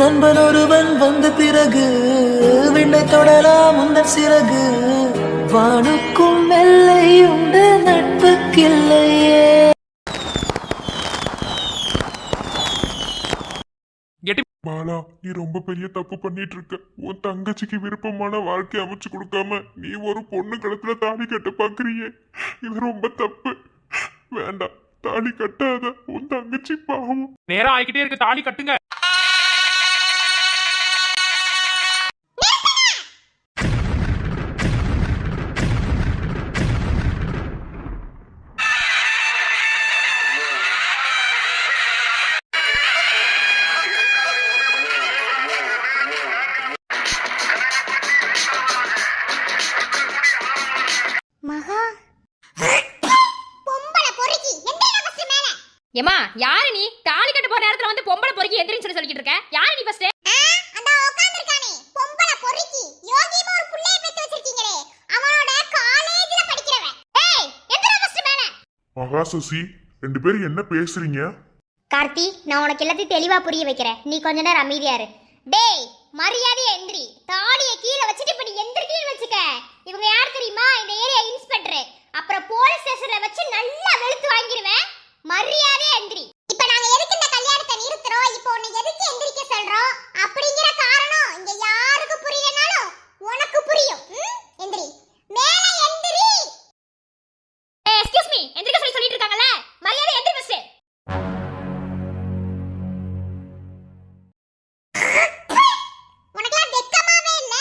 நண்பன் ஒருவன் வந்த பிறகு விண்ணை தொடலாம் உந்தன் சிறகு வானுக்கும் எல்லை உண்டு நட்புக்கில்லையே. பாலா, நீ ரொம்ப பெரிய தப்பு பண்ணிட்டு இருக்க. உன் தங்கச்சிக்கு விருப்பமான வாழ்க்கை அமைச்சு கொடுக்காம நீ ஒரு பொண்ணு கழுத்துல தாலி கட்ட பாக்குறியே, இது ரொம்ப தப்பு. வேண்டாம், தாலி கட்டாத. உன் தங்கச்சி பாவம். நேரம் ஆகிக்கிட்டே இருக்கு, தாலி கட்டுங்க. ஏமா யாரு நீ? தாலி கட்ட போற நேரத்துல வந்து பொம்பளை பொறுக்கி எந்திரின்னு சொல்லிட்டு இருக்க. யாரு நீ ஃபர்ஸ்ட்? அந்த உட்கார்ந்திருக்கானே பொம்பளை பொறுக்கி யோகிமா ஒரு புள்ளைய பெத்து வச்சிருக்கீங்களே, அவனோட காலேஜ்ல படிக்கிறவன். ஏய் எந்திரா ஃபர்ஸ்ட் மேல. மகாசசி, ரெண்டு பேரும் என்ன பேசுறீங்க? கார்த்தி, நான் உனக்கு எல்லாத்தையும் தெளிவா புரிய வைக்கிறேன், நீ கொஞ்ச நேரம் அமைதியா இரு. டேய் மரியாதையா எந்திரி. தாலியை கீழே வச்சிட்டு இப்ப நீ எந்திரிக்கீன்னு வச்சுக்க. இவங்க யார் தெரியுமா? இந்த ஏரியா இன்ஸ்பெக்டர். அப்புறம் போலீஸ் ஸ்டேஷன்ல வச்சு நல்லா வெளுத்து வாங்கிடுவேன். மரியாதையா எந்திரி. இப்ப நாங்க எதுக்கு இந்த கல்யாணத்தை நிறுத்துறோம், இப்போ உன்னை எதுக்கு எந்திரிக்க சொல்றோம் அப்படிங்கிற காரணம் இங்க யாருக்கு புரியலனாலும் உனக்கு புரியும். எந்திரி, மேலே எந்திரி. ஏய் எக்ஸ்கியூஸ் மீ, எந்திரிக்க சொல்லிட்டு இருக்காங்கல, மரியாதை எந்திரி ஃபர்ஸ்ட். உனக்குலாம் வெக்கமாவே இல்ல?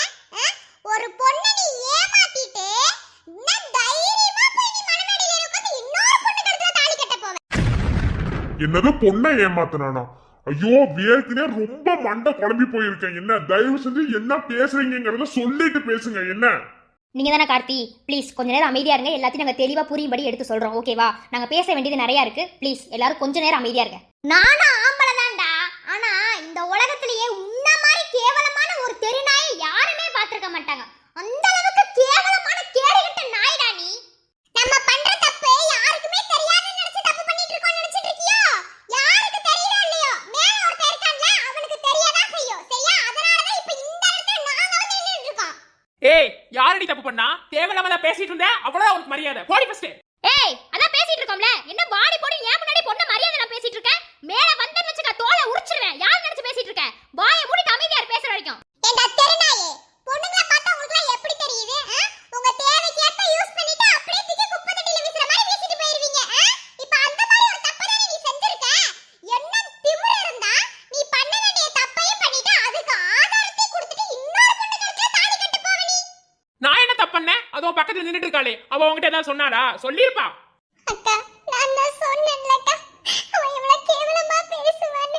ஒரு பொண்ணை நீ ஏமாத்திட்டு இன்னும் தைரியமா போய் நீ மனமேடையில உட்கார்ந்து இன்னொரு பொண்ணு கழுத்துல தாலி கட்ட போவ. என்னது, பொண்ணை ஏமாத்தினானா? ஐயோ, வேர்க்குனே ரொம்ப மண்டை குழம்பி போயிருக்கேன். என்ன தயவு செஞ்சு என்ன பேசுறீங்கிறத சொல்லிட்டு பேசுங்க. என்ன நீங்க தானே கார்த்தி? ப்ளீஸ் கொஞ்ச நேரம் அமைதியா இருங்க. எல்லாத்தையும் நாங்க தெளிவா புரியும்படி எடுத்து சொல்றோம், ஓகேவா? நாங்க பேச வேண்டியது நிறைய இருக்கு. ப்ளீஸ் எல்லாரும் கொஞ்ச நேரம் அமைதியா இருங்க. நானும் ஆம்பளை தான்டா, ஆனா இந்த உலகத்திலேயே உன்ன மாதிரி கேவலமான ஒரு தெருநாயை யாருமே பார்த்திருக்க மாட்டாங்க. அந்த அளவுக்கு கேவலமான கேடுகட்ட நாய்டா நீ. நம்ம பண்ற தப்பு யாருக்குமே தெரியாதுன்னு நினைச்சு தப்பு பண்ணிட்டு இருக்கோம்னு நினைச்சிட்டு இருக்கியோ? யாருக்கு தெரியுதோ இல்லையோ, மேல ஒருத்தன் இருக்கான்ல, அவனுக்கு தெரியதான் செய்யும். சரியா? அதனால தான் இப்ப இந்த இடத்துல நாங்க வந்து நின்னுட்டு இருக்கோம். ஏய், யாரடி தப்பு பண்ணா? தேவையில்லாம பேசிட்டு இருந்த, அவ்வளவுதான் உனக்கு மரியாதை. போடி ஃபர்ஸ்ட். ஏய் அதான் பேசிட்டு இருக்கோம்ல, என்ன பாடி போடி ஏன் முன்னாடி பொண்ணு மரியாதை நான் பேசிட்டு இருக்கேன். மேல வந்தன்னு வெச்சுக்க தோலை உரிச்சிடுவேன். யார் நினைச்சு பேசிட்டு இருக்க? வாயை மூடிட்டு அமைதியா இரு பேசுற வரைக்கும். ஏண்டா தெருநாயே, பொண்ணுங்களை பார்த்தா உங்களுக்கு எப்படி தெரியுது? உங்க தேவைக்கு ஏற்ப யூஸ் பண்ணிட்டு அப்படியே தூக்கி குப்பை தொட்டியில வீசுற மாதிரி வீசிட்டு போயிருவீங்க. இப்ப அந்த மாதிரி ஒரு தப்பு தானே நீ செஞ்சிருக்க. என்ன திமிரு இருந்தா நீ பண்ண வேண்டிய தப்பையும் பண்ணிட்டு அதுக்கு ஆதாரத்தை கொடுத்துட்டு இன்னொரு பொண்ணு கழுத்துல தாலி கட்ட போவ நீ. நான் என்ன தப்பு பண்ணேன்? அதுவும் பக்கத்துல நின்னுட்டு இருக்காளே, அவ உன்கிட்ட ஏதாவது சொன்னாடா? சொல்லிருப்பா. அக்கா, நான் தான் சொன்னேன்லக்கா, அவன் இவ்வளவு கேவலமா பேசுவான்னு.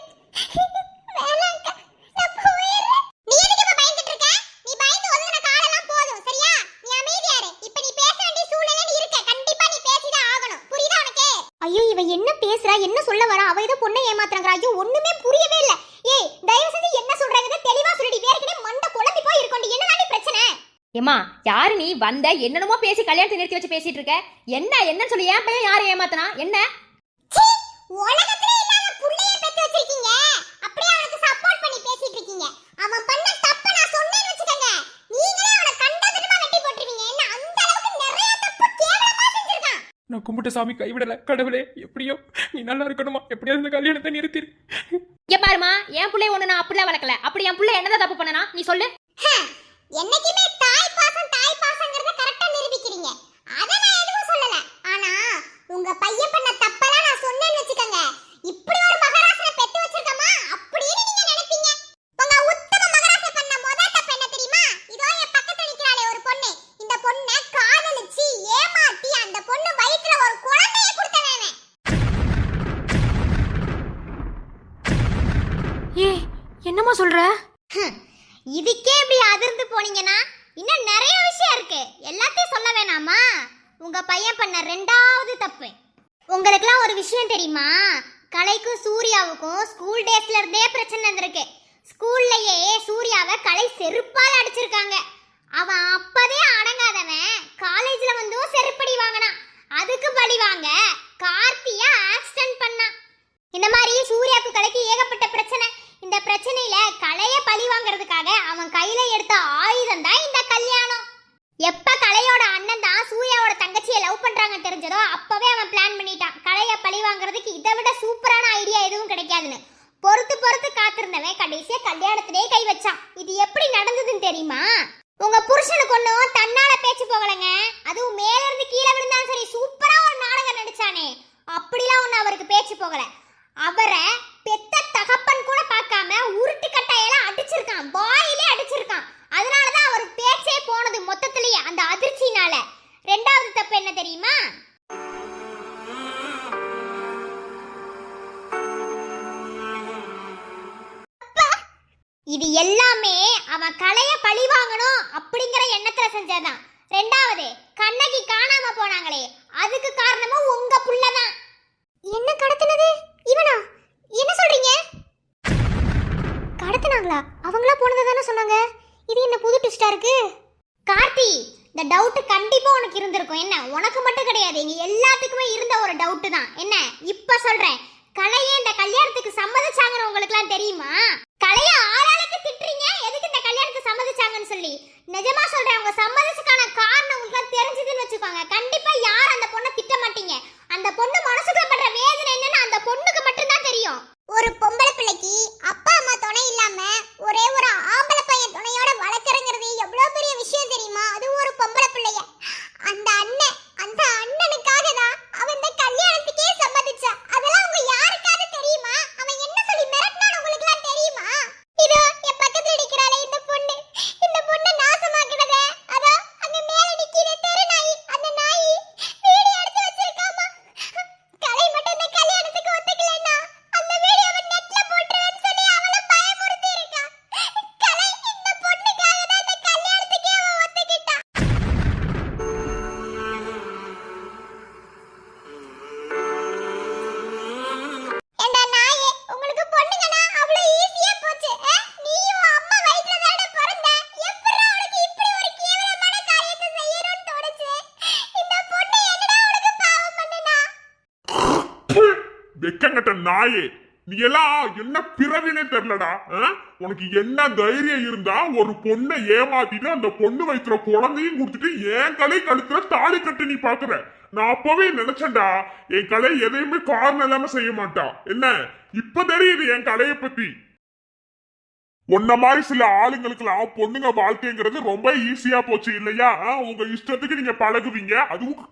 வேணாம்க்கா, நான் போயிடுறேன். நீ எதுக்கு இப்ப பயந்துட்டு இருக்க? நீ பயந்து ஒதுங்கின காலெல்லாம் போதும், சரியா? நீ அமைதியா இரு. இப்ப நீ பேச வேண்டிய சூழ்நிலையில இருக்க. கண்டிப்பா நீ பேசிதான் ஆகணும். புரியுதா உனக்கு? ஐயோ, இவ என்ன பேசுறா, என்ன சொல்ல வரா? அவ ஏதோ பொண்ணை ஏமாத்துறாங்கறா. ஐயோ, ஒண்ணுமே புரியவே இல்ல. ஏய், தயவு செஞ்சு என்ன சொல்றாங்கன்னு தெளிவா சொல்லிடி. வேர்க்கனே மண்டை குழம்பி போய் இருக்கோண்டி. என்னதானே பிரச்சனை? ஏமா யாரு நீ? வந்த என்னென்னமோ பேசி கல்யாணத்தை நிறுத்தி வச்சு பேசிட்டு இருக்க. என்ன சொல்லி ஏன் பையன் யாரை ஏமாத்தனா? என்ன சீ, உலகத்திலே இல்லாத புள்ளைய பெத்து வச்சிருக்கீங்க. அப்படியே அவனுக்கு சப்போர்ட் பண்ணி பேசிட்டு இருக்கீங்க. அவன் பண்ண தப்ப நான் சொன்னேன்னு வெச்சுக்கங்க, நீங்களே அவனை கண்டதுமா வெட்டி போட்டுருவீங்க. என்ன அந்த அளவுக்கு நிறைய தப்பு கேவலமா செஞ்சிருக்கான். நான் கும்பிட்ட சாமி கைவிடல. கடவுளே, எப்படியோ நீ நல்லா இருக்கணுமா? எப்படியாவது இந்த கல்யாணத்தை நிறுத்திரு. இங்க பாருமா, என் பிள்ளை ஒண்ணு நான் அப்படிலாம் வளர்க்கல. அப்படி என் பிள்ளை என்னதான் தப்பு பண்ணனா நீ சொல்லு. என்னைக்குமே தாய் பாசங்கிறத கரெக்டா நிரூபிக்கிறீங்க. அத நான் எதுவும் சொல்லல. ஆனா உங்க பையன் பண்ண தப்பெல்லாம் நான் சொன்னேன்னு வெச்சுக்கங்க, இப்படி ஒரு மகராசனை பெத்து வச்சிருக்கமா அப்படின்னு நீங்க நினைப்பீங்க. உங்க உத்தம மகராசை பண்ண முதல் தப்பு என்ன தெரியுமா? இதோ என் பக்கத்துல நிக்கிறாளே ஒரு பொண்ணு, இந்த பொண்ணை காதலிச்சு ஏமாத்தி அந்த பொண்ணு வயித்துல ஒரு குழந்தையை கொடுத்தவன். ஏய் என்னமா சொல்ற? இதுக்கே இப்படி அதிர்ந்து போனீங்கன்னா இன்னும் நிறைய விஷயம் இருக்கு. எல்லாத்தையும் சொல்ல வேணாமா? உங்க பையன் பண்ண ரெண்டாவது தப்பு. உங்களுக்குலாம் ஒரு விஷயம் தெரியுமா? கலைக்கும் சூர்யாவுக்கும் ஸ்கூல் டேஸ்ல இருந்தே பிரச்சனை இருந்திருக்கு. ஸ்கூல்லயே சூர்யாவை கலை செருப்பால் அடிச்சிருக்காங்க. அவன் அப்பதே அடங்காதவன் காலேஜ்ல வந்தும் செருப்படி வாங்கினான். அதுக்கு பழி வாங்க கார்த்தியா ஆக்சிடென்ட் பண்ணான். இந்த மாதிரி சூர்யாவுக்கு கலைக்கு ஏகப்பட்ட பிரச்சனை. இந்த பிரச்சனையில கலைய பழி வாங்குறதுக்காக அவன் கையில எடுத்த ஆயுதம் தான் இந்த கல்யாணம். எப்ப கலையோட அண்ணன் தான் சூர்யாவோட தங்கச்சியை லவ் பண்றாங்க தெரிஞ்சதோ அப்பவே அவன் பிளான் பண்ணிட்டான். கலைய பழி வாங்குறதுக்கு இதை விட சூப்பரான ஐடியா எதுவும் கிடைக்காதுன்னு. பொறுத்து பொறுத்து காத்திருந்தவன் கடைசியா கல்யாணத்திலே கை வச்சான். இது எப்படி நடந்ததுன்னு தெரியுமா? உங்க புருஷனுக்கு ஒன்னும் தன்னால பேச்சு போகலங்க. அதுவும் மேல இருந்து கீழே விழுந்தாலும் சரி சூப்பரா ஒரு நாடகம் நடிச்சானே, அப்படிலாம் ஒண்ணு அவருக்கு பேச்சு போகல. அவரை பெத்த தகப்பன் கூட பார்க்காம உருட்டு கட்டையில அடிச்சிருக்கான், வாயிலே அடிச்சிருக்கான். அதனாலதான் அவர் பேச்சே போனது மொத்தத்திலேயே அந்த அதிர்ச்சினால. ரெண்டாவது தப்பு என்ன தெரியுமா? இது எல்லாமே அவன் கலைய பழி வாங்கணும் அப்படிங்கிற எண்ணத்துல செஞ்சதான். ரெண்டாவது, கண்ணகி காணாம போனாங்களே அதுக்கு காரணமும் உங்க புள்ளதான். என்ன கடத்தினது இவனா? என்ன சொல்றீங்க? கடத்தினாங்களா? அவங்களா போனது தானே சொன்னாங்க. இது என்ன புது ட்விஸ்டா இருக்கு? கார்த்தி, இந்த டவுட் கண்டிப்பா உனக்கு இருந்திருக்கும். என்ன உனக்கு மட்டும் கிடையாது, இங்க எல்லாத்துக்குமே இருந்த ஒரு டவுட் தான். என்ன இப்ப சொல்றேன், கலையே இந்த கல்யாணத்துக்கு சம்மதிச்சாங்கன்னு உங்களுக்குலாம் தெரியுமா? கலைய ஆளாளுக்கு திட்டுறீங்க, எதுக்கு இந்த கல்யாணத்துக்கு சம்மதிச்சாங்கன்னு சொல்லி. நிஜமா சொல்றேன், அவங்க சம்மதிச்சுக்கான காரணம் உங்களுக்கு தெரிஞ்சதுன்னு வச்சுக்கோங்க, கண்டிப்பா யாரும் அந்த பொண்ணை திட்ட மாட்டீங்க. அந்த பொண்ணு மனசுக்குள்ள படுற வேதனை என்னன்னு அந்த பொண்ணுக்கு மட்டும்தான் தெரியும். ஒரு பொம்பளை பிள்ளைக்கு அப்பா அம்மா துணை இல்லாம ஒரே ஒரு ஆம்பளை பையன் துணையோட வளர்க்கறங்கிறது எவ்வளவு பெரிய விஷயம் தெரியுமா? அது ஒரு பொம்பளை பிள்ளைய. அந்த அண்ணனுக்காக தான் அவன் இந்த கல்யாணத்துக்கே சம்மதிச்சா. அதெல்லாம் உங்க யாருக்காவது தெரியுமா? அவன் என்ன சொல்லி மிரட்டினான்னு உங்களுக்கு எல்லாம் தெரியுமா? இதோ என் பக்கத்துல நிக்கிறாளே இந்த பொண்ணை நாசமாக்குனதே அதோ அங்க மேல நிக்கிற தெரு நாய். அந்த நாய் வீடியோ எடுத்து வச்சிருக்காமா. கலை மட்டும் இந்த கல்யாணத்துக்கு ஒத்துக்கலைன்னா அந்த வீடியோவை நெட்ல போட்டுறேன்னு சொல்லி அவளை பயமுறுத்தி இருக்கா. கலை இந்த பொண்ணுக்காக தான் இந்த கல்யாணத்துக்கே அவ ஒத்துக்கிட்டா. ஏண்டா நாயே, உங்களுக்கு பொண்ணுங்கனா அவ்வளவு ஈஸியா போச்சு. நீயும் அம்மா வயித்துல தான பிறந்த. எப்பறா உனக்கு இப்படி ஒரு கேவலமான காரியத்தை செய்யணும்னு தோணுச்சு? இந்த பொண்ணு என்னடா உனக்கு பாவம் பண்ணுனா? வெக்கங்கட்ட நாயே, நீ எல்லாம் என்ன பிறவினே தெரியலடா. உனக்கு என்ன தைரியம் இருந்தா ஒரு பொண்ணை ஏமாத்திட்டு அந்த பொண்ணு வயிற்றுல குழந்தையும் கொடுத்துட்டு என் கலை கழுத்துல தாலி கட்டு நீ பாக்குற. நான் அப்பவே நினைச்சேன்டா, என் கலை எதையுமே காரணம் இல்லாம செய்ய மாட்டா. என்ன இப்ப தெரியுது என் கலையை பத்தி. உன்ன மாதிரி சில ஆளுங்களுக்குலாம் பொண்ணுங்க வாழ்க்கைங்கிறது ரொம்ப ஈஸியா போச்சு இல்லையா? உங்க இஷ்டத்துக்கு நீங்க பழகுவீங்க. அதுவும்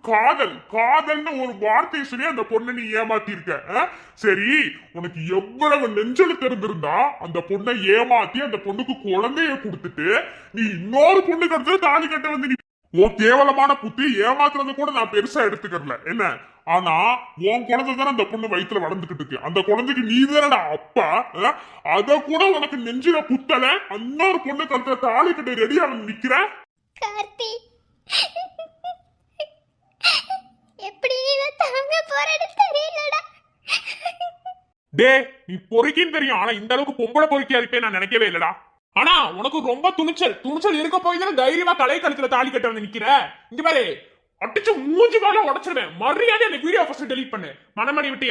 காதல்னு ஒரு வார்த்தையை சொல்லி அந்த பொண்ணை நீ ஏமாத்தி இருக்க. சரி, உனக்கு எவ்வளவு நெஞ்சலுக்கு இருந்திருந்தா அந்த பொண்ணை ஏமாத்தி அந்த பொண்ணுக்கு குழந்தைய கொடுத்துட்டு நீ இன்னொரு பொண்ணு கடுத்து தாலி கட்ட வந்து நீ உன் கேவலமான புத்தி ஏமாத்துறது கூட நான் பெருசா எடுத்துக்கறல. என்ன ஆனா உன் குழந்தை தானே அந்த பொண்ணு வயிற்றுல வளர்ந்துகிட்டு இருக்கு. அந்த குழந்தைக்கு நீ தானடா அப்பா. அத கூட உனக்கு நெஞ்சில குத்தல, இன்னொரு பொண்ணு கழுத்துல தாலி கட்ட ரெடியா வந்து நிக்கிற. கார்த்தி, எப்படி இத தாங்க போறேன்னு தெரியலடா. டே, நீ பொறுக்கின்னு தெரியும், ஆனா இந்த அளவுக்கு பொம்பளை பொறுக்கியா இருப்பே நான் நினைக்கவே இல்லடா. ஆனா உனக்கு ரொம்ப துணிச்சல் இருக்க போய் தானே தைரியமா கலை கழுத்துல தாலி கட்ட வந்து நிக்கிற. இங்க பாரு, அடிச்சு மூஞ்சி மேல உடைச்சிருவேன். மரியாதை அந்த வீடியோ ஃபர்ஸ்ட் டெலீட் பண்ணு. மனமணி விட்டு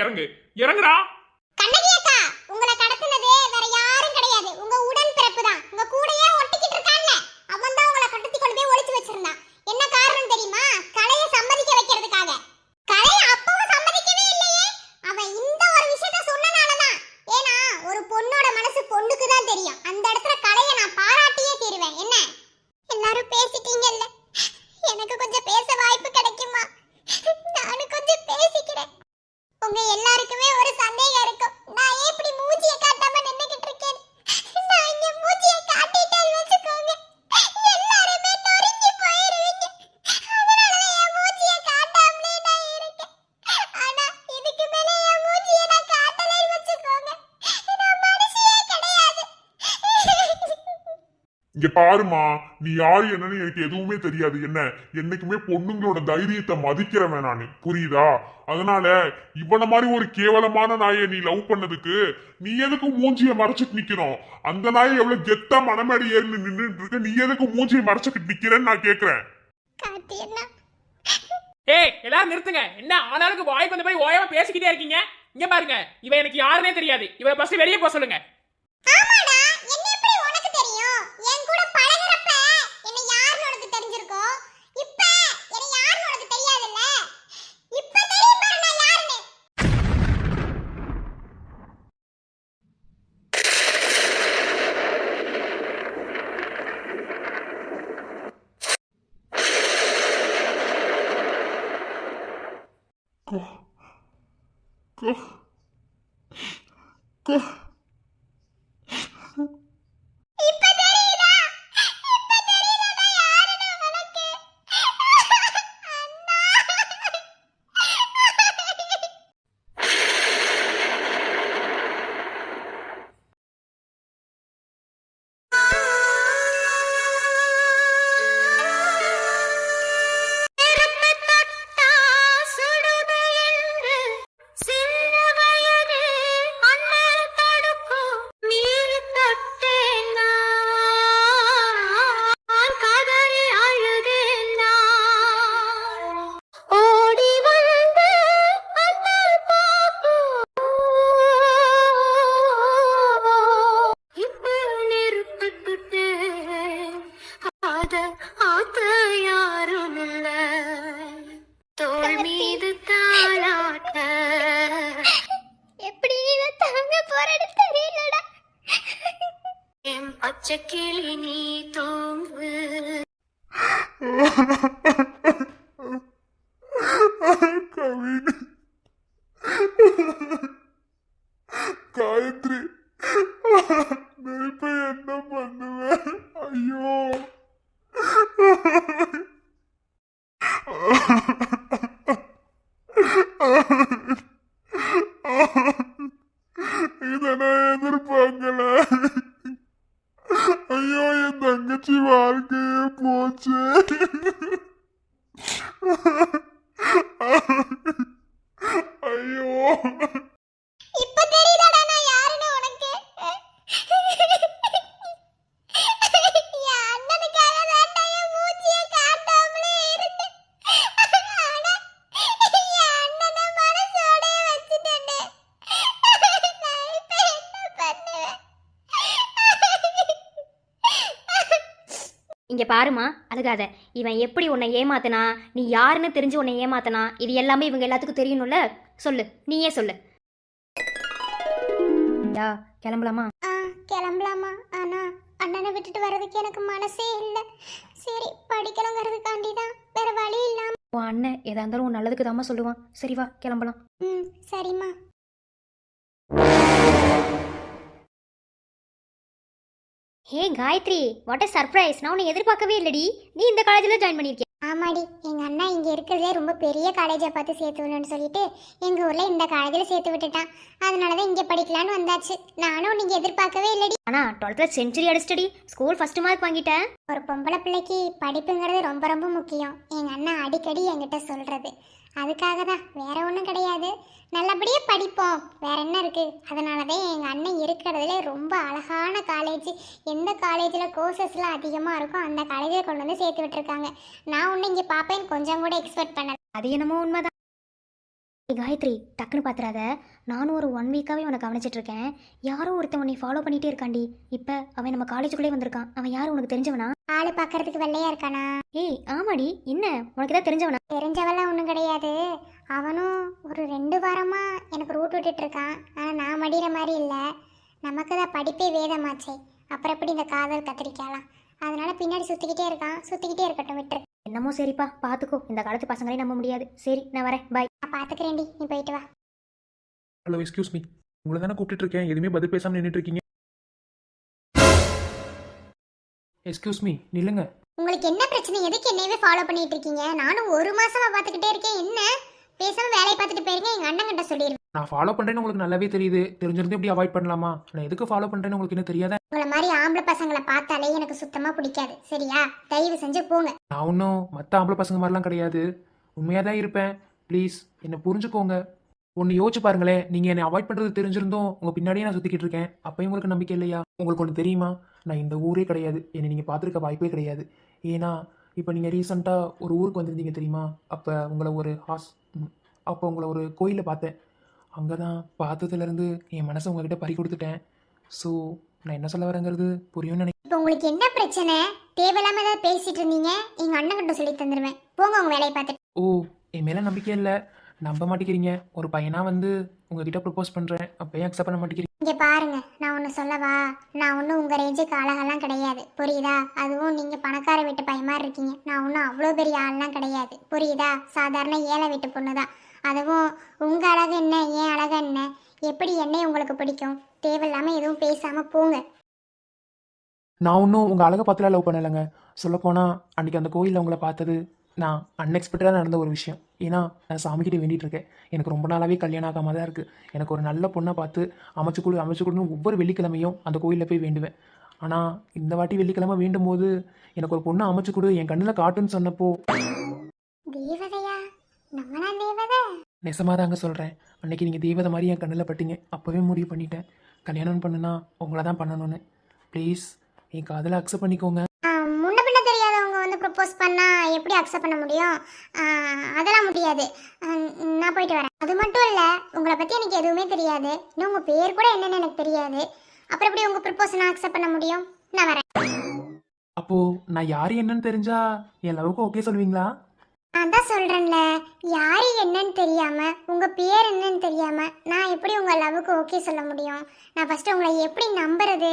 இறங்குடா. கண்ணகி அக்கா, உங்களை கடத்துனதே வேற யாரும் கிடையாது, உங்க உடன் பிறப்பு தான். உங்க கூடயே ஒட்டிக்கிட்டு இருக்கான்ல, அவன் தான் உங்களை கடத்தி கொண்டு போய் ஒளிச்சு வச்சிருந்தான். என்ன காரணம் தெரியுமா? கலையை சம்மதிக்க வைக்கிறதுக்காக. கலையை அப்பவும் சம்மதிக்கவே இல்லையே. அவன் இந்த ஒரு விஷயத்த சொன்னனாலதான். ஏன்னா ஒரு பொண்ணோட மனசு பொண்ணுக்கு தான் தெரியும். அந்த இடத்துல கலையை நான் பாராட்டியே தீருவேன். என்ன எல்லாரும் பேசிட்டீங்கல்ல, எனக்கு கொஞ்சம் பேச வாய்ப்பு கிடைக்குமா? நானும் கொஞ்சம் பேசிக்கிறேன். உங்க எல்லாருக்குமே ஒரு சந்தேகம் இருக்கும், நான் ஏன் இப்படி மூஞ்சியை காட்டாம நின்னுகிட்டு இருக்கேன். நான் இங்க மூஞ்சியை காட்டிட்டேன்னு வச்சுக்கோங்க, எல்லாருமே நொறுங்கி போயிருவீங்க. அதனாலதான் என் மூஞ்சியை காட்டாமலே நான் இருக்கேன். ஆனா இதுக்கு மேல என் மூஞ்சியை நான் காட்டலைன்னு வச்சுக்கோங்க, நான் மனுஷியே கிடையாது. இங்க பாருமா, நீ யாரு என்னன்னு எனக்கு எதுவுமே தெரியாது. என்ன என்னைக்குமே பொண்ணுங்களோட தைரியத்தை மதிக்கிறவன் நானு, புரியுதா? அதனால இவன மாதிரி ஒரு கேவலமான நாயை நீ லவ் பண்ணதுக்கு நீ எதுக்கு மூஞ்சிய மறைச்சிட்டு நிக்கணும்? அந்த நாயை எவ்வளவு கெத்தா மனமேடி ஏறி நின்றுட்டு இருக்க, நீ எதுக்கு மூஞ்சியை மறைச்சிட்டு நிக்கிறேன்னு நான் கேக்குறேன். கார்த்தி அண்ணா, ஏய் எல்லாரும் நிறுத்துங்க. என்ன ஆனாலுக்கு வாய்க்கு வந்த போய் ஓயாம பேசிக்கிட்டே இருக்கீங்க. இங்க பாருங்க, இவ எனக்கு யாருன்னே தெரியாது. இவ பஸ் வெளியே போக சொல்லுங்க. கோ கோ இப்ப தெரியுதா? இப்ப தெரியுதா நான் யாருன்னு உனக்கு? அண்ணா. நெருப்பு தொட்டா சுடுது என்று சின்ன வயது அண்ணல் தடுக்கும் நீர் தொட்டேன் நான் கதறி அழுதேன் நான் ஓடி வந்து அண்ணல் பார்க்கும் இப்ப நெருப்பு தொட்டேன் அத ஆத்த யாரும் இல்ல தோள் மீது தாளாட்ட எப்படி இத தாங்க போறேன்னு தெரியலடா என் பச்சை கிளி நீ தூங்கு கவின் காயத்ரி நான் இப்ப என்ன பண்ணுவேன்? ஐயோ இத நான் எதிர்பார்க்கல. ஐயோ என் தங்கச்சி வாழ்க்கையே போச்சு. ஐயோ இப்ப தெரியுதாடா நான் யாருன்னு உனக்கு? என் அண்ணனுக்காக தான்டா என் மூச்சியை காட்டாமலே இருந்தேன். ஆனா, என் அண்ணனை மனசோடயே வச்சுட்டேனே. நான் இப்ப என்ன பண்ணுவேன்? இங்க பாருமா, அழுகாத. இவன் எப்படி உன்னை ஏமாத்தனா, நீ யாருன்னு தெரிஞ்சு உன்னை ஏமாத்தனா, இது எல்லாமே இவங்க எல்லாத்துக்கும் தெரியணும்ல. சொல்லு, நீயே சொல்லு. யா, கிளம்பலாமா? கிளம்பலாமா? ஆனா அண்ணனை விட்டுட்டு வர்றதுக்கு எனக்கு மனசே இல்லை. சரி, படிக்கணுங்கிறதுக்காண்டி தான், வேற வழி இல்லாம. உன் அண்ணன் எதா இருந்தாலும் உன் நல்லதுக்கு தாம்மா சொல்லுவான். சரி வா, கிளம்பலாம். சரிம்மா. ஹே காயத்ரி, வாட் a சர்ப்ரைஸ்! நான் உன்னை எதிர்பார்க்கவே இல்லடி. நீ இந்த காலேஜில் ஜாயின் பண்ணியிருக்கிய? ஆமாடி, எங்க அண்ணா இங்க இருக்கிறதே ரொம்ப பெரிய காலேஜை பார்த்து சேர்த்து விடணும்னு சொல்லிட்டு எங்க ஊர்ல இந்த காலேஜில் சேர்த்து விட்டுட்டான். அதனாலதான் இங்க படிக்கலான்னு வந்தாச்சு. நானும் நீங்க எதிர்பார்க்கவே இல்லடி. ஆனா 12th செஞ்சுரி அடிச்சிட்டடி. ஸ்கூல் ஃபர்ஸ்ட் மார்க் வாங்கிட்டேன். ஒரு பொம்பளை பிள்ளைக்கு படிப்புங்கிறது ரொம்ப ரொம்ப முக்கியம். எங்க அண்ணா அடிக்கடி என்கிட்ட சொல்றது. அதுக்காக தான், வேற ஒன்றும் கிடையாது. நல்லபடியா படிப்போம், வேற என்ன இருக்கு. அதனாலதான் எங்க அண்ணன் இருக்கிறதுல ரொம்ப அழகான காலேஜ், எந்த காலேஜில் கோர்சஸ்லாம் அதிகமாக இருக்கும் அந்த காலேஜில் கொண்டு வந்து சேர்த்து விட்டுருக்காங்க. நான் ஒன்று இங்கே பார்ப்பேன் கொஞ்சம் கூட எக்ஸ்பெக்ட் பண்ணல. அது என்னமோ உண்மைதான். காயத்ரி, டக்குன்னு பாத்துறாத. நானும் ஒரு 1 வீக்காவே உனக்கு கவனிச்சிட்டு இருக்கேன். யாரோ ஒருத்தன் உன்னை ஃபாலோ பண்ணிட்டே இருக்காண்டி. இப்ப அவன் நம்ம காலேஜுக்குள்ளே வந்திருக்கான். அவன் யாரும் உனக்கு தெரிஞ்சவனா? ஆளு பார்க்கறதுக்கு வெள்ளையா இருக்கானா? ஏய் ஆமாடி, என்ன உனக்கு தான் தெரிஞ்சவனா? தெரிஞ்சவெல்லாம் ஒன்றும் கிடையாது. அவனும் ஒரு 2 வாரமா எனக்கு ரூட் விட்டுட்டு இருக்கான். ஆனால் நான் மடிகிற மாதிரி இல்லை. நமக்கு தான் படிப்பே வேதமாச்சே, அப்புறம் எப்படி இந்த காதல் கத்திரிக்கலாம். அதனால பின்னாடி சுற்றிக்கிட்டே இருக்கான். சுற்றிக்கிட்டே இருக்கட்டும், விட்டுரு. என்னமோ சரிப்பா, பாத்துக்கோ. இந்த காலத்து பசங்களே நம்ப முடியாது. சரி, நான் வரேன். பாய். நான் பார்த்துக்கிறேன்டி, நீ போயிட்டு வா. Hello, excuse me. உங்களை தானே கூப்பிட்டு இருக்கேன், எதுவுமே பதில் பேசாமல் நின்றுட்டு இருக்கீங்க. எக்ஸ்கியூஸ் மீ, நில்லுங்க. உங்களுக்கு என்ன பிரச்சனை? எதுக்கு என்னையவே ஃபாலோ பண்ணிட்டு இருக்கீங்க? நானும் 1 மாசமா பார்த்துக்கிட்டே இருக்கேன். என்ன பேசாம வேலையை பார்த்துட்டு போயிருங்க, எங்க அண்ணன் கிட்ட சொல்லிடுவேன். நான் ஃபாலோ பண்ணுறேன்னு உங்களுக்கு நல்லாவே தெரியுது. தெரிஞ்சிருந்து எப்படி அவாய்ட் பண்ணலாமா? நான் எதுக்கு ஃபாலோ பண்ணுறேன்னு உங்களுக்கு என்ன தெரியாதா? உங்களை மாதிரி ஆம்பளை பசங்களை பார்த்தாலே எனக்கு சுத்தமாக பிடிக்காது. சரியா? தயவு செஞ்சு போங்க. நான் ஒன்றும் மற்ற ஆம்பளை பசங்க மாதிரிலாம் கிடையாது. உண்மையாக தான் இருப்பேன். ப்ளீஸ் என்னை புரிஞ்சுக்கோங்க. ஒன்று யோசிச்சு பாருங்களேன். நீங்கள் என்னை அவாய்ட் பண்ணுறது தெரிஞ்சிருந்தோம் உங்கள் பின்னாடியே நான் சுற்றிக்கிட்டு இருக்கேன். அப்போயும் உங்களுக்கு நம்பிக்கை இல்லையா? உங்களுக்கு ஒன்று தெரியுமா? நான் இந்த ஊரே கிடையாது. என்னை நீங்கள் பார்த்துருக்க வாய்ப்பே கிடையாது. ஏன்னா இப்போ நீங்கள் ரீசெண்டாக ஒரு ஊருக்கு வந்திருந்தீங்க தெரியுமா? அப்போ உங்களை ஒரு கோயிலில் பார்த்தேன். அங்கே தான் பார்த்ததுலேருந்து என் மனசை உங்ககிட்ட பறி கொடுத்துட்டேன். ஸோ நான் என்ன சொல்ல வரேங்கிறது புரியும்னு நினைக்கிறேன். இப்போ உங்களுக்கு என்ன பிரச்சனை? தேவையில்லாம ஏதாவது பேசிட்டு இருந்தீங்க, எங்க அண்ணன் கிட்ட சொல்லி தந்துடுவேன். போங்க உங்க வேலையை பார்த்துட்டு. ஓ, என் மேலே நம்பிக்கை இல்லை, நம்ப மாட்டேங்கிறீங்க. ஒரு பையனாக வந்து உங்ககிட்ட ப்ரப்போஸ் பண்ணுறேன், அப்போயும் அக்செப்ட் பண்ண மாட்டேங்கிறீங்க. இங்கே பாருங்க, நான் ஒன்று சொல்லவா? நான் ஒன்றும் உங்கள் ரேஞ்சுக்கு அழகெல்லாம் கிடையாது, புரியுதா? அதுவும் நீங்கள் பணக்கார வீட்டு பையன் மாதிரி இருக்கீங்க. நான் ஒன்றும் அவ்வளோ பெரிய ஆள்லாம் கிடையாது, புரியுதா? சாதாரண ஏழை வீட்டு பொண்ணு தான். அதுவும் உங்க அழகு என்ன ஏன் அழகு என்ன, எப்படி என்னை உங்களுக்கு பிடிக்கும்? தேவையில்லாம எதுவும் பேசாம போங்க. நான் ஒன்றும் உங்கள் அழகை பார்த்துலாம் லவ் பண்ணலைங்க. சொல்லப்போனால் அன்றைக்கி அந்த கோயிலில் உங்களை பார்த்தது நான் அன்எக்ஸ்பெக்டடாக நடந்த ஒரு விஷயம். ஏன்னா நான் சாமிக்கிட்ட வேண்டிகிட்டு இருக்கேன். எனக்கு ரொம்ப நாளாகவே கல்யாணம் ஆகாம தான் இருக்குது. எனக்கு ஒரு நல்ல பொண்ணை பார்த்து அமைச்சு கொடுன்னு ஒவ்வொரு வெள்ளிக்கிழமையும் அந்த கோயிலில் போய் வேண்டுவேன். ஆனால் இந்த வாட்டி வெள்ளிக்கிழமை வேண்டும் போது எனக்கு ஒரு பொண்ணை அமைச்சு கொடு, என் கண்ணில் காட்டுன்னு சொன்னப்போ தேவதையா? நம்மளா தேவதை? நெசமாக தாங்க சொல்கிறேன். அன்றைக்கி நீங்கள் தெய்வதை மாதிரி என் கண்ணில் பட்டீங்க. அப்போவே முடிவு பண்ணிட்டேன், கல்யாணம் பண்ணுனா உங்களை தான் பண்ணணும்னு. ப்ளீஸ் என் காதலை அக்செப்ட் பண்ணிக்கோங்க. முன்ன பின்ன தெரியாதவங்க வந்து ப்ரப்போஸ் பண்ணா எப்படி அக்செப்ட் பண்ண முடியும்? அதெல்லாம் முடியாது. நான் போயிட்டு வரேன். அது மட்டும் இல்லை, உங்களை பற்றி எனக்கு எதுவுமே தெரியாது. இன்னும் உங்கள் பேர் கூட என்னன்னு எனக்கு தெரியாது. அப்புறம் எப்படி உங்கள் ப்ரப்போஸ் நான் அக்செப்ட் பண்ண முடியும்? நான் வரேன். அப்போது நான் யார் என்னன்னு தெரிஞ்சா என் லவ்வுக்கு ஓகே சொல்லுவீங்களா? அதான் சொல்கிறேன்ல, யாரு என்னன்னு தெரியாம உங்கள் பேர் என்னன்னு தெரியாம நான் எப்படி உங்கள் லவ்வுக்கு ஓகே சொல்ல முடியும்? நான் ஃபஸ்ட்டு உங்களை எப்படி நம்புறது?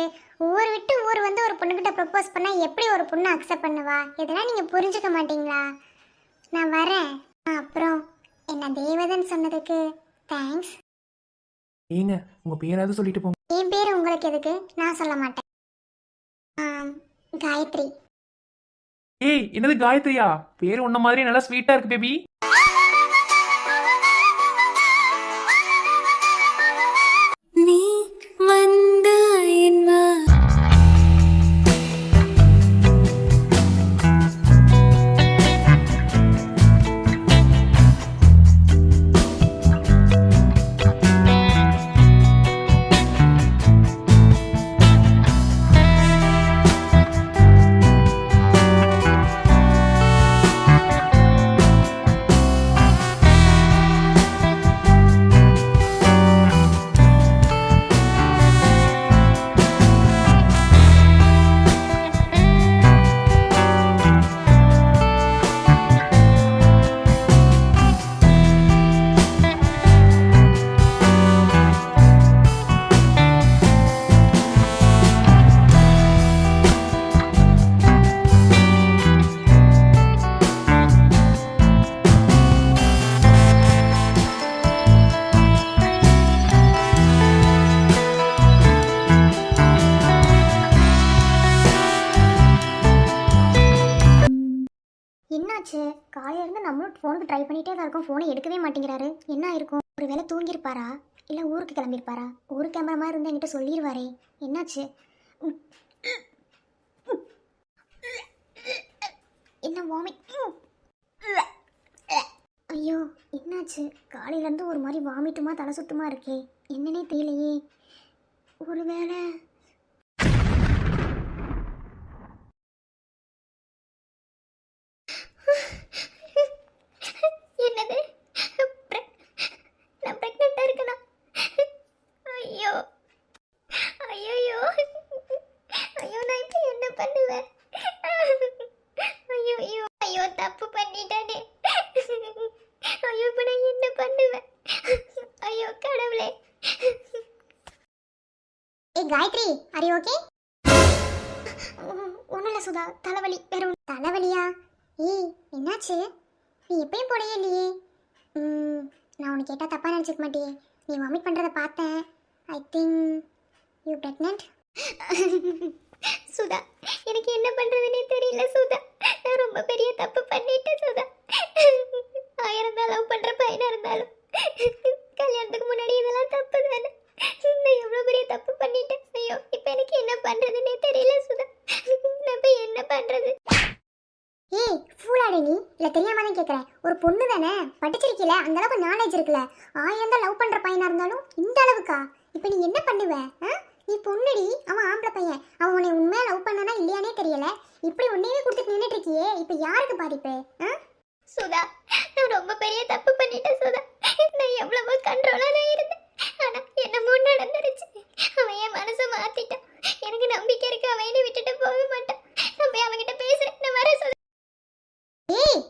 ஊர் விட்டு ஊர் வந்து ஒரு பொண்ணுக்கிட்ட ப்ரப்போஸ் பண்ணால் எப்படி ஒரு பொண்ணு அக்செப்ட் பண்ணுவா? இதெல்லாம் நீங்கள் புரிஞ்சுக்க மாட்டீங்களா? நான் வரேன். அப்புறம் என்ன தேவதன் சொன்னதுக்கு தேங்க்ஸ். ஏங்க உங்கள் பேராவது சொல்லிட்டு போங்க. என் பேர் உங்களுக்கு எதுக்கு? நான் சொல்ல மாட்டேன். காயத்ரி. ஏய் என்னது காயத்ரியா? பேர் உன்ன மாதிரி நல்லா ஸ்வீட்டாக இருக்கு பேபி. நீ வந்தாயின் வா என்னாச்சு? காலையிலேருந்து நம்மளும் ஃபோனுக்கு ட்ரை பண்ணிகிட்டே தான் இருக்கோம். ஃபோனை எடுக்கவே மாட்டேங்கிறாரு. என்ன இருக்கும்? ஒரு வேளை தூங்கியிருப்பாரா? இல்லை ஊருக்கு கிளம்பியிருப்பாரா? ஊருக்கு கிளம்புற மாதிரி இருந்தால் என்கிட்ட சொல்லிடுவாரே. என்னாச்சு? என்ன வாமிட்? ஐயோ என்னாச்சு? காலையிலேருந்து ஒரு மாதிரி வாமிட்டுமா தலை சுத்துமா இருக்கே, என்னன்னே தெரியலையே. ஒரு வேளை என்னது? நான் பிரெக்னெண்டா இருக்கேனா? ஐயோ ஐயோ ஐயோ, நான் இப்போ என்ன பண்ணுவேன்? ஐயோ ஐயோ ஐயோ, தப்பு பண்ணிட்டானே. ஐயோ இப்போ நான் என்ன பண்ணுவேன்? ஐயோ கடவுளே. ஏய் காயத்ரி, ஆர் யூ ஓகே? ஒன்றும் இல்லை சுதா, தலைவலி. வேற தலைவலியா? ஏய் என்னாச்சு? நீ எப்பயும் போடையே இல்லையே. நான் உனக்கு கேட்டால் தப்பாக நினச்சிக்க மாட்டியே. நீ வாமிட் பண்ணுறதை பார்த்தேன். I think you pregnant. Sudha, எனக்கு என்ன பண்ணுறதுனே தெரியல சுதா. நான் ரொம்ப பெரிய தப்பு பண்ணிட்டேன் சுதா. ஆயிரம் தான் லவ் பண்ணுற பையனாக இருந்தாலும் கல்யாணத்துக்கு முன்னாடி இதெல்லாம் தப்பு தானே. நான் எவ்வளோ பெரிய தப்பு பண்ணிட்டேன். ஐயோ இப்போ எனக்கு என்ன பண்ணுறதுனே தெரியல சுதா. நான் இப்போ என்ன பண்ணுறது? ஏய் ஃபூலாடி நீ, இல்லை தெரியாம தான் கேட்குறேன். ஒரு பொண்ணு தானே, படிச்சிருக்கீல, அந்த அளவுக்கு நாலேஜ் இருக்குல்ல. ஆயிரம் தான் லவ் பண்ணுற பையனாக இருந்தாலும் இந்த அளவுக்கா? இப்போ நீ என்ன பண்ணுவ? நீ பொண்ணுடி, அவன் ஆம்பளை பையன். அவன் உன்னை உண்மையாக லவ் பண்ணனா இல்லையானே தெரியல. இப்படி உன்னையே கொடுத்துட்டு நின்றுட்டு இருக்கியே, இப்போ யாருக்கு பாதிப்பு? சுதா, நான் ரொம்ப பெரிய தப்பு பண்ணிட்டேன் சுதா. நான் எவ்வளவோ கண்ட்ரோலாக தான் இருந்தேன். ஆனால் என்னமோ நடந்துருச்சு. அவன் என் மனசை மாற்றிட்டான். எனக்கு நம்பிக்கை இருக்கு, அவன் என்னை விட்டுட்டு போக மாட்டான். நான் போய் அவன்கிட்ட பேசுகிறேன். நான் வர சுதா. ஏய்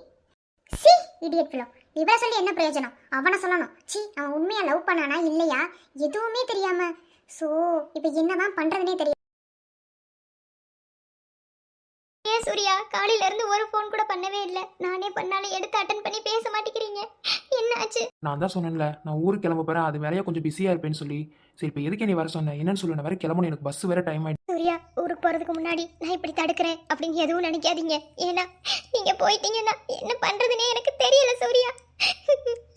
சி இடியட் ஃபிலோ, இவரை சொல்லி என்ன பிரயோஜனம்? அவனை சொல்லணும். சி, அவன் உண்மையா லவ் பண்ணானா இல்லையா எதுவுமே தெரியாம. ஸோ இப்போ என்னதான் பண்றதுனே தெரியும். சூர்யா காலையில இருந்து ஒரு ஃபோன் கூட பண்ணவே இல்லை. நானே பண்ணாலும் எடுத்து அட்டன் பண்ணி பேச மாட்டேங்கிறீங்க. என்னாச்சு? நான் தான் சொன்னேன்ல நான் ஊருக்கு கிளம்ப போகிறேன், அது வேலையாக கொஞ்சம் பிஸியாக இருப்பேன்னு சொல்லி. சரி இப்போ எதுக்கு நீ வர சொன்னேன், என்னன்னு சொல்லு, நான் வேற கிளம்பணும், எனக்கு பஸ் வேற டைம் ஆயிடுச்சு. சூர்யா ஊருக்கு போறதுக்கு முன்னாடி நான் இப்படி தடுக்கிறேன் அப்படின்னு எதுவும் நினைக்காதீங்க. ஏன்னா நீங்க போயிட்டீங்கன்னா என்ன பண்றதுன்னே எனக்கு தெரியல சூர்யா.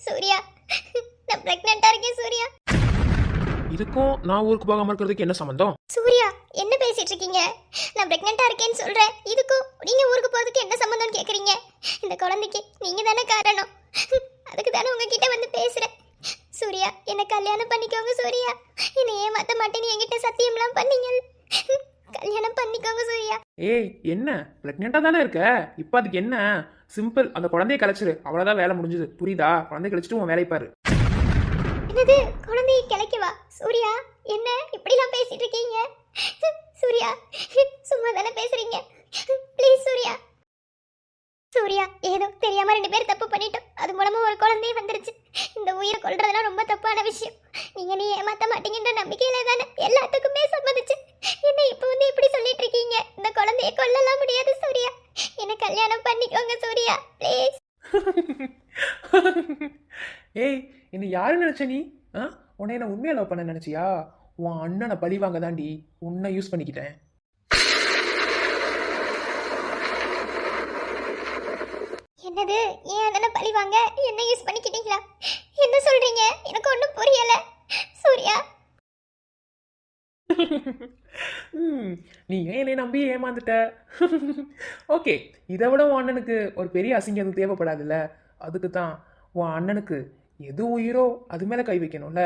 சூர்யா நான் பிரெக்னெண்டா இருக்கேன் சூர்யா. இதுக்கும் நான் ஊருக்கு போகாம இருக்கிறதுக்கு என்ன சம்மந்தம்? சூர்யா என்ன பேசிட்டு இருக்கீங்க? நான் பிரெக்னெண்டா இருக்கேன்னு சொல்றேன், இதுக்கும் நீங்க ஊருக்கு போறதுக்கு என்ன சம்பந்தம்னு கேக்குறீங்க? இந்த குழந்தைக்கு நீங்க தானே காரணம். அதுக்கு தானே உங்ககிட்ட வந்து பேசுறேன். சூர்யா என்ன கல்யாணம் பண்ணிக்கோங்க சூர்யா. என்னை ஏமாத்த மாட்டேன்னு என்கிட்ட சத்தியம்லாம் பண்ணீங்க. கல்யாணம் பண்ணிக்கோங்க சூர்யா. ஏய் என்ன ப்ரெக்னெண்ட்டாக தானே இருக்க, இப்போ அதுக்கு என்ன? சிம்பிள், அந்த குழந்தைய கலைச்சிரு, அவ்வளோதான் வேலை முடிஞ்சுது. புரியுதா? குழந்தைய கழிச்சிட்டு உன் வேலையை பாரு. என்னது குழந்தையை கிளைக்கவா? சூர்யா என்ன இப்படிலாம் பேசிட்டு இருக்கீங்க? சூர்யா சும்மா தானே பேசுறீங்க. ப்ளீஸ் சூர்யா. சூர்யா ஏதோ தெரியாம 2 பேர் தப்பு பண்ணிட்டோம், அது மூலமா ஒரு குழந்தைய வந்துருச்சு. இந்த உயிரை கொல்றதெல்லாம் ரொம்ப தப்பான விஷயம். நீ ஏமாத்த மாட்டீங்கன்ற நம்பிக்கையில தானே எல்லாத்துக்குமே சம்மதிச்சு. என்ன இப்போ வந்து இப்படி சொல்லிட்டு இருக்கீங்க? இந்த குழந்தைய கொல்லலாம் முடியாது சூர்யா. என்ன கல்யாணம் பண்ணிக்கோங்க சூர்யா ப்ளீஸ். ஏய் என்ன யாரு நினைச்ச நீ? உன்னை என்ன உண்மையை லவ் பண்ண நினைச்சியா? உன் அண்ணனை பழி வாங்க தாண்டி உன்னை யூஸ் பண்ணிக்கிட்டேன். என்னது ஏன் அண்ணனை பழி வாங்க என்ன யூஸ் பண்ணிக்கிட்டீங்களா? என்ன சொல்றீங்க? எனக்கு ஒன்றும் புரியல சூர்யா. நீ ஏன் என்னை நம்பி ஏமாந்துட்ட? ஓகே, இதை விட உன் அண்ணனுக்கு ஒரு பெரிய அசிங்கம் எதுவும் தேவைப்படாதுல்ல. அதுக்கு தான் உன் அண்ணனுக்கு எது உயிரோ அது மேலே கை வைக்கணும்ல,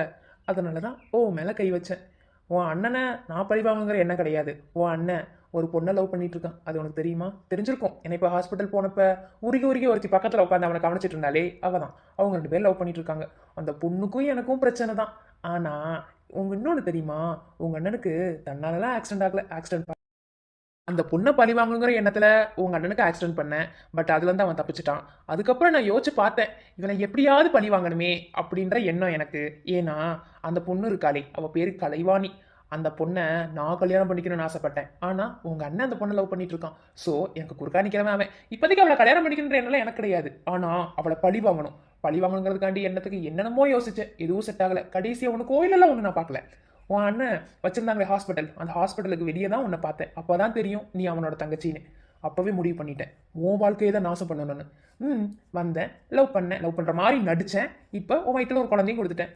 அதனால தான் மேலே கை வச்சேன். உன் அண்ணனை நான் பழிவாங்குங்கிற எண்ணம் கிடையாது. உன் அண்ணன் ஒரு பொண்ணை லவ் பண்ணிட்டு இருக்கான், அது உனக்கு தெரியுமா? தெரிஞ்சிருக்கும். என்னை இப்போ ஹாஸ்பிட்டல் போனப்ப உருகி ஒருத்தி பக்கத்தில் உட்காந்து அவனை கவனிச்சிட்டு இருந்தாலே அவ தான். அவங்க 2 பேர் லவ் பண்ணிட்டு இருக்காங்க. அந்த பொண்ணுக்கும் எனக்கும் பிரச்சனை தான். ஆனால் இன்னொன்று தெரியுமா? உங்கள் அண்ணனுக்கு தன்னாலலாம் ஆக்சிடென்ட் ஆகல. ஆக்சிடென்ட் அந்த பொண்ணை பழி வாங்குங்கிற எண்ணத்தில் உங்கள் அண்ணனுக்கு ஆக்சிடென்ட் பண்ணேன். பட் அதுலேருந்து அவன் தப்பிச்சிட்டான். அதுக்கப்புறம் நான் யோசிச்சு பார்த்தேன், இவனை எப்படியாவது பழி வாங்கணுமே அப்படின்ற எண்ணம் எனக்கு. ஏன்னா அந்த பொண்ணு இருக்காளே, அவள் பேர் கலைவாணி. அந்த பொண்ணை நான் கல்யாணம் பண்ணிக்கணும்னு ஆசைப்பட்டேன். ஆனால் உங்கள் அண்ணன் அந்த பொண்ணை லவ் பண்ணிட்டு இருக்கான். ஸோ எனக்கு குறுக்கா நிற்கிறவன் அவன். இப்போதைக்கு அவளை கல்யாணம் பண்ணிக்கணுன்ற எண்ணம் எனக்கு கிடையாது. ஆனால் அவளை பழி வாங்கணும். பழி வாங்கணுங்கிறதுக்காண்டி எண்ணத்துக்கு என்னென்னமோ யோசிச்சேன், எதுவும் செட் ஆகலை. கடைசியாக ஒன்று கோயிலெல்லாம் ஒன்று நான் பார்க்கல. உன் அண்ணன் வச்சிருந்தாங்களே ஹாஸ்பிட்டல், அந்த ஹாஸ்பிட்டலுக்கு வெளியே தான் உன்னை பார்த்தேன். அப்போ தான் தெரியும் நீ அவனோட தங்கச்சின்னு. அப்போவே முடிவு பண்ணிட்டேன், உன் வாழ்க்கையை தான் நாசம் பண்ணணும்னு. வந்தேன், லவ் பண்ணேன், லவ் பண்ணுற மாதிரி நடித்தேன். இப்போ உன் வயிற்றில் ஒரு குழந்தையும் கொடுத்துட்டேன்.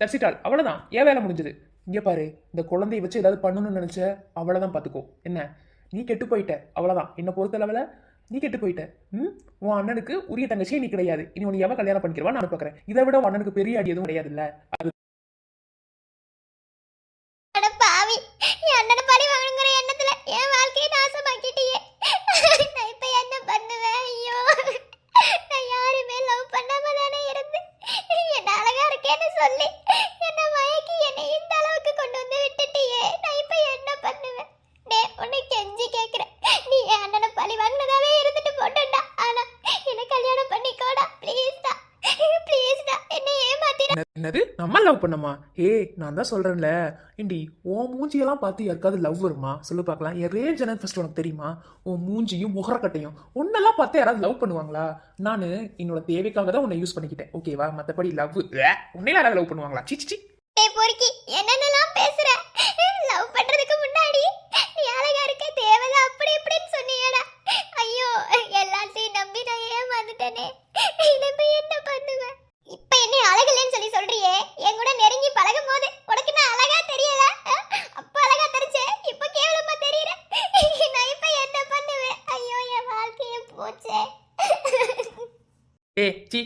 That's it all. அவ்வளோதான், ஏன் வேலை முடிஞ்சது. இங்கே பாரு, இந்த குழந்தைய வச்சு ஏதாவது பண்ணணும்னு நினச்ச அவ்வளோதான், பார்த்துக்கோ. என்ன நீ கெட்டு போயிட்ட, அவ்வளோதான். என்னை பொறுத்தளவில் நீ கெட்டு போயிட்ட. உன் அண்ணனுக்கு உரிய தங்கச்சியே நீ கிடையாது. இனி உன்னை எவன் கல்யாணம் பண்ணிக்கிறவா நான் பார்க்குறேன். இதை விட உன் அண்ணனுக்கு பெரிய அடி எதுவும் கிடையாது. இல்லை அது பாவி, என் அண்ணனை பழி வாங்கணுங்கிற எண்ணத்துல என் வாழ்க்கையை நாசமாக்கிட்டியே. நான் இப்ப என்ன பண்ணுவேன்? ஐயோ, நான் யாருமே லவ் பண்ணாம தானே இருந்து என்ன அழகா இருக்கேன்னு சொல்லி என்ன மயக்கி என்னை இந்த அளவுக்கு கொண்டு வந்து விட்டுட்டியே. நான் இப்ப என்ன பண்ணுவேன்? உன்னை கெஞ்சி கேட்கிறேன், நீ என் அண்ணனை பழி வாங்கினதாவே இருந்துட்டு போட்டா. ஆனா என்ன கல்யாணம் பண்ணிக்கோடா ப்ளீஸ்டா, ப்ளீஸ்டா, என்னை ஏமாத்திட. என்னது நம்ம லவ் பண்ணமா? நான் தான் சொல்கிறேன்ல இண்டி, உன் மூஞ்சியெல்லாம் பார்த்து யாருக்காவது லவ் வருமா சொல்லு பார்க்கலாம். என் ரேஞ்ச் என்னன்னு ஃபர்ஸ்ட் உனக்கு தெரியுமா? உன் மூஞ்சியும் முகரக்கட்டையும் ஒன்னெல்லாம் பார்த்து யாராவது லவ் பண்ணுவாங்களா? நான் என்னோட தேவைக்காக தான் உன்னை யூஸ் பண்ணிக்கிட்டேன், ஓகேவா? மற்றபடி லவ் உன்னையில யாராவது லவ் பண்ணுவாங்களா? சிச்சி பொறுக்கி என்னென்னலாம் பேசுற? லவ் பண்றதுக்கு முன்னாடி நீ அழகா இருக்க, தேவைதான் அப்படி இப்படின்னு சொன்னியடா. ஐயோ, எல்லாத்தையும் நம்பி நான் ஏமாந்துட்டேனே. இனிமே என்ன பண்ணுவேன்? இப்ப என்ன அழகில்லைன்னு சொல்லி சொல்றியே? என் கூட நெருங்கி பழகும் போது உனக்கு நான் அழகா தெரியல? அப்ப அழகா தெரிஞ்ச, இப்ப கேவலமா தெரியற. நான் இப்ப என்ன பண்ணுவேன்? ஐயோ, என் வாழ்க்கையே போச்சே.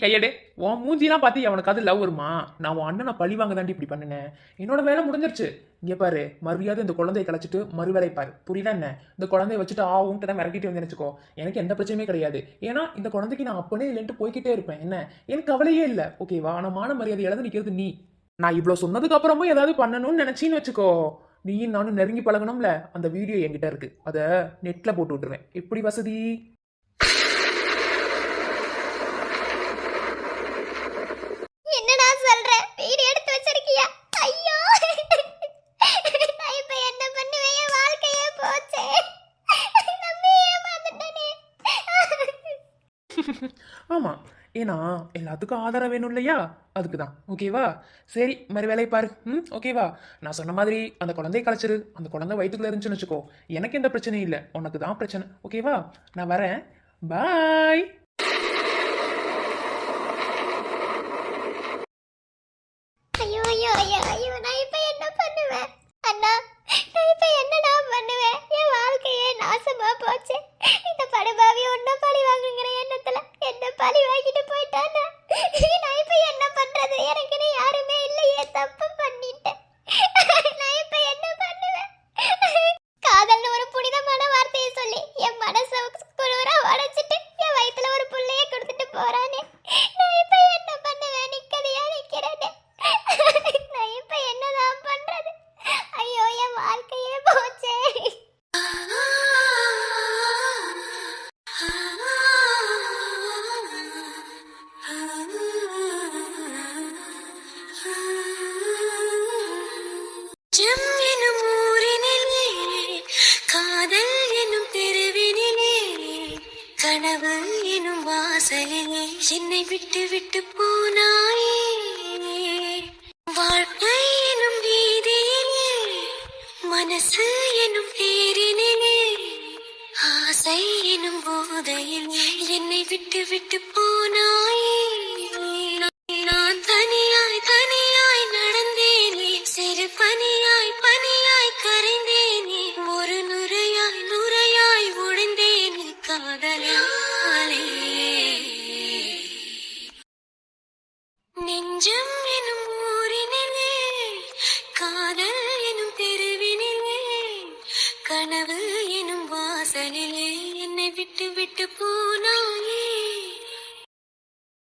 கையடே, உன் மூஞ்சிலாம் பார்த்து அவனுக்காவது லவ் வருமா? நான் உன் அண்ணனை பழி வாங்க தாண்டி இப்படி பண்ணினேன். என்னோட வேலை முடிஞ்சிருச்சு. இங்கே பாரு, மறுபடியாவது இந்த குழந்தையை கழிச்சிட்டு மறுவேலை பாரு, புரியுதா? என்ன இந்த குழந்தைய வச்சுட்டு ஆவுன்ட்டு தான் மிரட்டிட்டு வந்து நினச்சிக்கோ. எனக்கு எந்த பிரச்சனையுமே கிடையாது. ஏன்னா இந்த குழந்தைக்கு நான் அப்பனே இல்லைன்ட்டு போய்கிட்டே இருப்பேன். என்ன எனக்கு கவலையே இல்லை, ஓகேவா? ஆனால் மான மரியாதை இழந்து நிற்கிறது நீ. நான் இவ்வளோ சொன்னதுக்கு அப்புறமும் ஏதாவது பண்ணணும்னு நினச்சின்னு வச்சுக்கோ. நீயும் நானும் நெருங்கி பழகணும்ல, அந்த வீடியோ என்கிட்ட இருக்கு, அதை நெட்டில் போட்டு விட்டுருவேன். எப்படி வசதி? என்னடா சொல்ற? வீடியோ எடுத்து வச்சிருக்கியா? ஐயோ, நான் இப்ப என்ன பண்ணுவேன்? என் வாழ்க்கையே போச்சே. நம்பி ஏமாந்துட்டேன். ஆமாம், ஏன்னா எல்லாத்துக்கும் ஆதாரம் வேணும் இல்லையா, அதுக்கு தான். ஓகேவா? சரி, மாதிரி வேலையை பாரு. ஓகேவா? நான் சொன்ன மாதிரி அந்த குழந்தைய கலைச்சிரு. அந்த குழந்தை வயிற்றுக்குள்ள இருந்துச்சுன்னு வச்சுக்கோ, எனக்கு எந்த பிரச்சனையும் இல்லை, உனக்கு தான் பிரச்சனை. ஓகேவா? நான் வரேன். பாய். ஐயோ ஐயோ ஐயோ ஐயோ நான் இப்ப என்ன பண்ணுவேன் அண்ணா? நான் இப்ப என்னடா பண்ணுவேன்? என் வாழ்க்கையே நாசமா போச்சு. இந்த படுபாவி ஒன்னும் பழி வாங்குங்கிற எண்ணத்துல என்ன பழி வாங்கிட்டு போயிட்டானா? நான் இப்ப என்ன பண்றது? எனக்கு நீ யாருமே இல்லையே, தப்பு பண்ணிட்டேன். நான் இப்ப என்ன பண்ணுவேன்? காதல்னு ஒரு புனிதமான வார்த்தையை சொல்லி என் மனசை குளிரா உடைச்சிட்டு என் வயித்துல ஒரு புள்ளைய கொடுத்துட்டு போறானே. நான் இப்ப என்ன பண்ணுவேன்? நிக்கதையா நிக்கிறேனே. நான் இப்ப என்னதான் பண்றது? ஐயோ என் வாழ்க்கையே போச்சே. ஜம் எனும் ஊரினிலே, காதல் எனும் தெருவினிலே, கனவு எனும் வாசலிலே என்னை விட்டு விட்டு போனாயே. வாழ்க்கை எனும் வீதியிலே, மனசு எனும் தேரினிலே, ஆசை எனும் போதையிலே என்னை விட்டு விட்டு போனாயே. நான் தனியாய் தனியாய் நடந்தேனே, சிறு பனியாய் பனியாய் கரைந்தேனே, ஒரு நுரையாய் நுரையாய் உடைந்தேனே காதலாலே. நெஞ்சம் எனும் ஊரினிலே, காதல் எனும் தெருவினிலே, கனவு எனும் வாசலிலே என்னை விட்டு விட்டு போ